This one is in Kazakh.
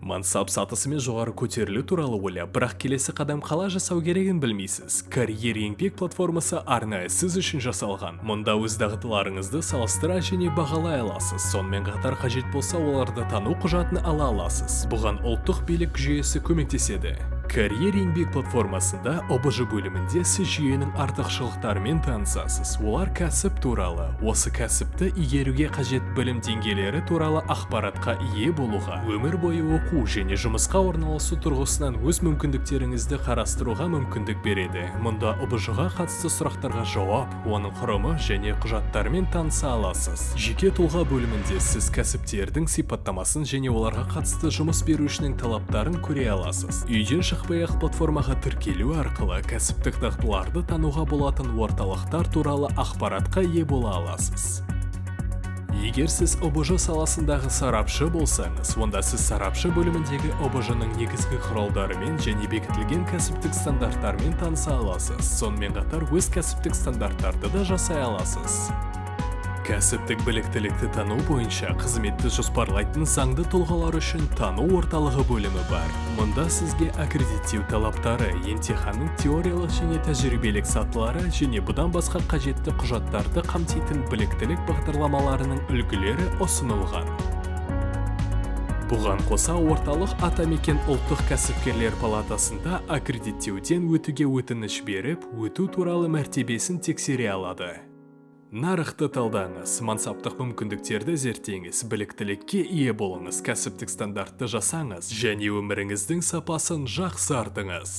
Мансап сатысымен жоғары көтерілу туралы ойлап, бірақ келесі қадам қалай жасау керегін білмейсіз. Карьер еңбек платформасы арнайы сіз үшін жасалған. Мұнда өз дағдыларыңызды салыстыра және бағалай аласыз. Сонымен қатар қажет болса, оларды тану құжатын ала аласыз. Бұған ұлттық билік жүйесі көмектеседі. Карьер еңбек платформасында ОБЖ бөлімінде сіз жүйенің артықшылықтарымен танысасыз. Олар кәсіп туралы, осы кәсіпті игеруге қажет білім деңгейлері туралы ақпаратқа ие болуға, өмір бойы оқу және жұмысқа орналасу тұрғысынан өз мүмкіндіктеріңізді қарастыруға мүмкіндік береді. Мұнда ОБЖ-ға қатысты сұрақтарға жауап, оның құрымы және құжаттарымен таныса аласыз. Жеке тұлға бөлімінде сіз кәсіптердің сипаттамасын және оларға қатысты жұмыс берушінің талаптарын көре аласыз. Үйден шықпай-ақ платформаға тіркелу арқылы кәсіптік дағдыларды тануға болатын орталықтар туралы ақпаратқа ие бола аласыз. Егер сіз ОБЖ саласындағы сарапшы болсаңыз, онда сіз сарапшы бөліміндегі ОБЖ-ның негізгі құралдарымен және бекітілген кәсіптік стандарттармен таныса аласыз. Сонымен қатар өз кәсіптік стандарттарды да жасай аласыз. Кәсіптік біліктілікті тану бойынша қызметті жоспарлайтын заңды тұлғалар үшін тану орталығы бөлімі бар. Мұнда сізге аккредиттеу талаптары, емтиханның теориялық және тәжірибелік сатылары және бұдан басқа қажетті құжаттарды қамтитын біліктілік бағдарламаларының үлгілері ұсынылған. Бұған қоса орталық Атамекен ұлттық кәсіпкерлер палатасында аккредиттеуден өтуге өтініш беріп, өту туралы мәртебесін тексере алады. Нарықты талдаңыз, мансаптық мүмкіндіктерді зерттеңіз, біліктілікке ие болыңыз, кәсіптік стандартты жасаңыз және өміріңіздің сапасын жақсартыңыз.